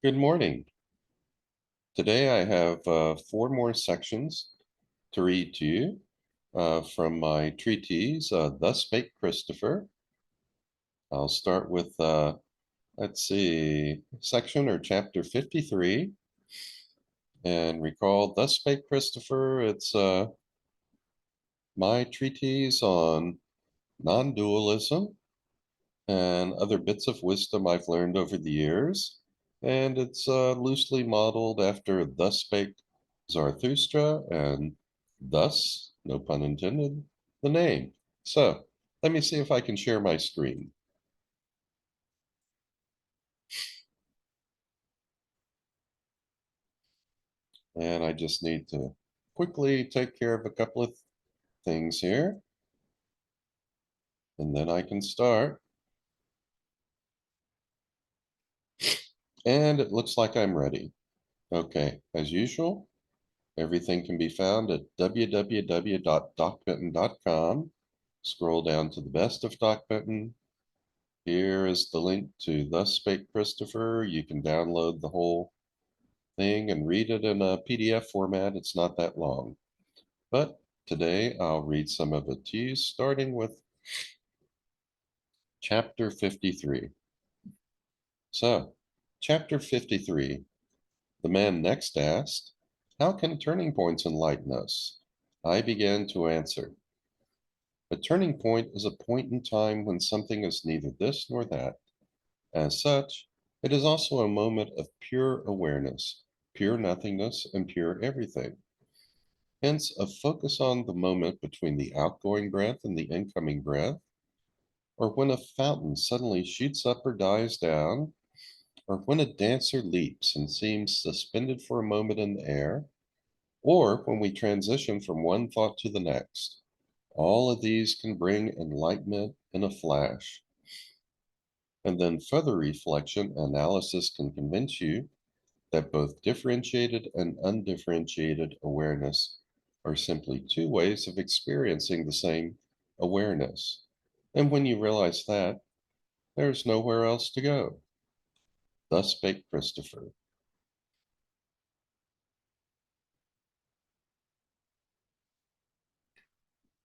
Good morning. Today I have four more sections to read to you from my treatise, Thus Spake Christopher. I'll start with, let's see, section or chapter 53. And recall, Thus Spake Christopher, it's my treatise on non-dualism and other bits of wisdom I've learned over the years. And it's loosely modeled after Thus Spake Zarathustra and thus, no pun intended, the name. So let me see if I can share my screen. And I just need to quickly take care of a couple of things here. And then I can start. And it looks like I'm ready. Okay, as usual, everything can be found at www.docbenton.com. Scroll down to the best of Doc Benton. Here is the link to Thus Spake Christopher. You can download the whole thing and read it in a PDF format. It's not that long. But today I'll read some of it to you, starting with chapter 53. So, chapter 53, the man next asked, "How can turning points enlighten us?" I began to answer, "A turning point is a point in time when something is neither this nor that. As such, it is also a moment of pure awareness, pure nothingness, and pure everything. Hence, a focus on the moment between the outgoing breath and the incoming breath, or when a fountain suddenly shoots up or dies down, or when a dancer leaps and seems suspended for a moment in the air, or when we transition from one thought to the next. All of these can bring enlightenment in a flash. And then further reflection and analysis can convince you that both differentiated and undifferentiated awareness are simply two ways of experiencing the same awareness. And when you realize that, there's nowhere else to go." Thus spake Christopher.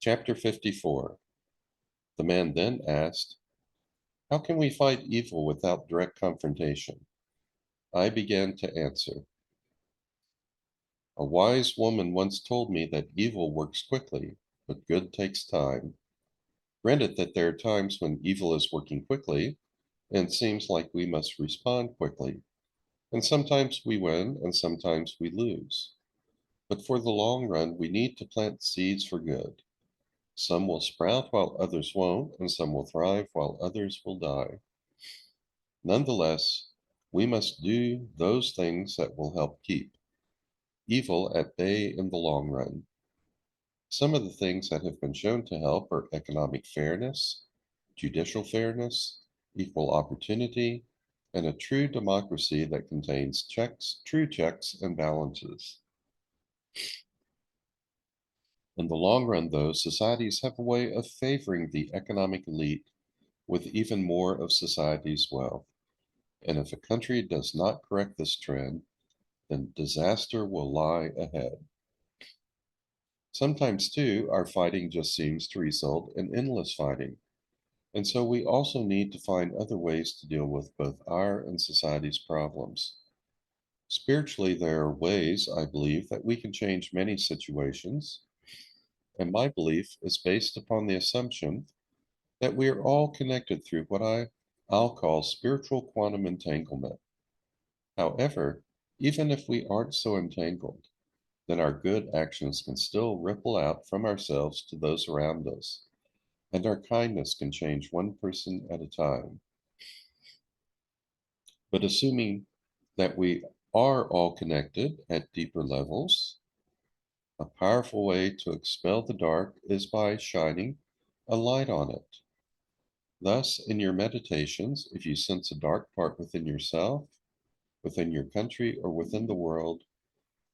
Chapter 54. The man then asked, "How can we fight evil without direct confrontation?" I began to answer, "A wise woman once told me that evil works quickly, but good takes time. Granted that there are times when evil is working quickly, and it seems like we must respond quickly, and sometimes we win and sometimes we lose. But for the long run, we need to plant seeds for good. Some will sprout while others won't, and some will thrive while others will die. Nonetheless, we must do those things that will help keep evil at bay in the long run. Some of the things that have been shown to help are economic fairness, judicial fairness, equal opportunity, and a true democracy that contains true checks and balances. In the long run, though, societies have a way of favoring the economic elite with even more of society's wealth. And if a country does not correct this trend, then disaster will lie ahead. Sometimes, too, our fighting just seems to result in endless fighting. And so we also need to find other ways to deal with both our and society's problems. Spiritually, there are ways, I believe, that we can change many situations, and my belief is based upon the assumption that we are all connected through what I'll call spiritual quantum entanglement. However, even if we aren't so entangled, then our good actions can still ripple out from ourselves to those around us, and our kindness can change one person at a time. But assuming that we are all connected at deeper levels, a powerful way to expel the dark is by shining a light on it. Thus, in your meditations, if you sense a dark part within yourself, within your country, or within the world,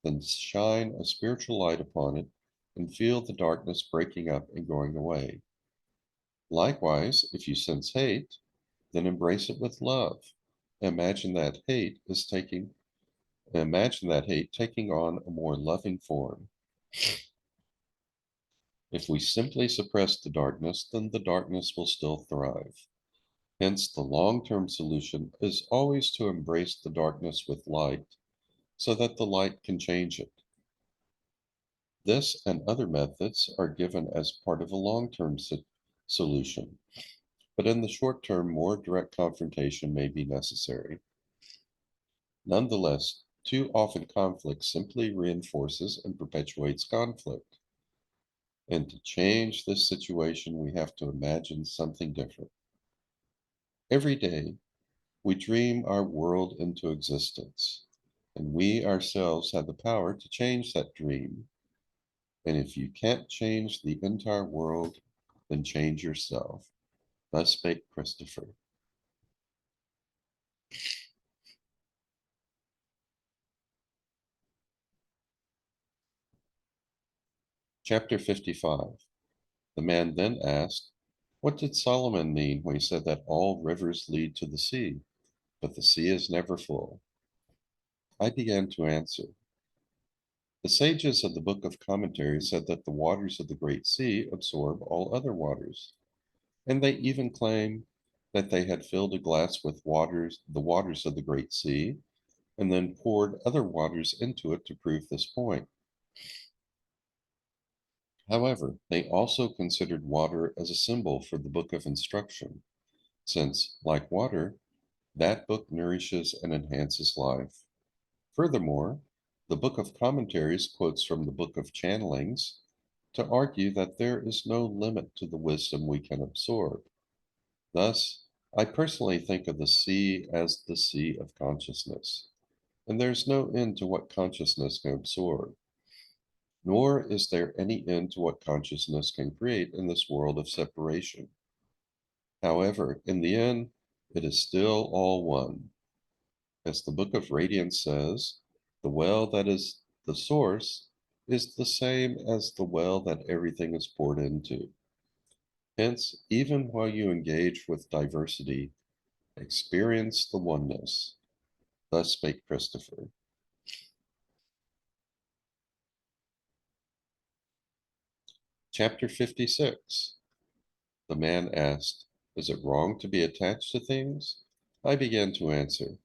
then shine a spiritual light upon it and feel the darkness breaking up and going away. Likewise, if you sense hate, then embrace it with love. Imagine that hate is taking Imagine that hate taking on a more loving form. If we simply suppress the darkness, then the darkness will still thrive. Hence, the long-term solution is always to embrace the darkness with light so that the light can change it. This and other methods are given as part of a long-term solution, but in the short term, more direct confrontation may be necessary. Nonetheless, too often conflict simply reinforces and perpetuates conflict. And to change this situation, we have to imagine something different. Every day, we dream our world into existence, and we ourselves have the power to change that dream. And if you can't change the entire world, then change yourself. Thus spake Christopher. Chapter 55. The man then asked, "What did Solomon mean when he said that all rivers lead to the sea, but the sea is never full?" I began to answer. The sages of the Book of Commentary said that the waters of the Great Sea absorb all other waters, and they even claim that they had filled a glass with the waters of the Great Sea, and then poured other waters into it to prove this point. However, they also considered water as a symbol for the book of instruction, since, like water, that book nourishes and enhances life. Furthermore, the Book of Commentaries quotes from the Book of Channelings to argue that there is no limit to the wisdom we can absorb. Thus, I personally think of the sea as the sea of consciousness, and there's no end to what consciousness can absorb, nor is there any end to what consciousness can create in this world of separation. However, in the end, it is still all one. As the Book of Radiance says, the well that is the source is the same as the well that everything is poured into. Hence, even while you engage with diversity, experience the oneness. Thus spake Christopher. Chapter 56. The man asked, "Is it wrong to be attached to things?" I began to answer.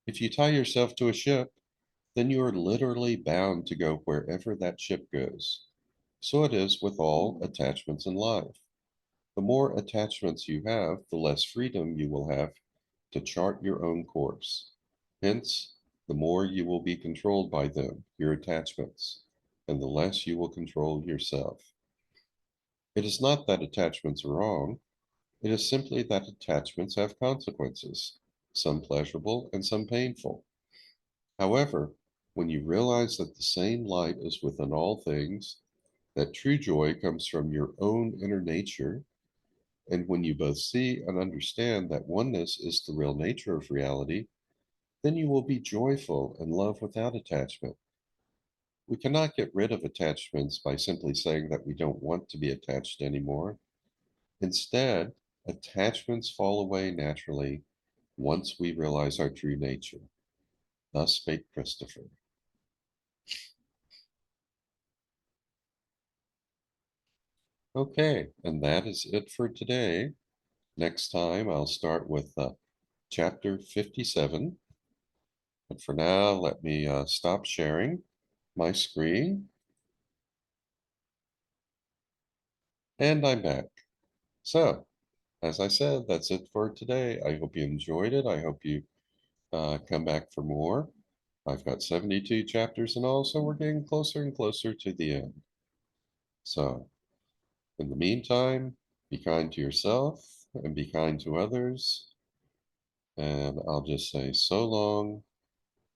If you tie yourself to a ship, then you are literally bound to go wherever that ship goes. So it is with all attachments in life. The more attachments you have, the less freedom you will have to chart your own course. Hence, the more you will be controlled by them, your attachments, and the less you will control yourself. It is not that attachments are wrong, it is simply that attachments have consequences, some pleasurable and some painful. However, when you realize that the same light is within all things, that true joy comes from your own inner nature, and when you both see and understand that oneness is the real nature of reality, then you will be joyful and love without attachment. We cannot get rid of attachments by simply saying that we don't want to be attached anymore. Instead, attachments fall away naturally once we realize our true nature. Thus spake Christopher. Okay, and that is it for today. Next time, I'll start with chapter 57. But for now, let me stop sharing my screen. And I'm back. So, as I said, that's it for today. I hope you enjoyed it. I hope you come back for more. I've got 72 chapters and all, so we're getting closer and closer to the end. So, in the meantime, be kind to yourself and be kind to others. And I'll just say so long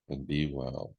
and be well.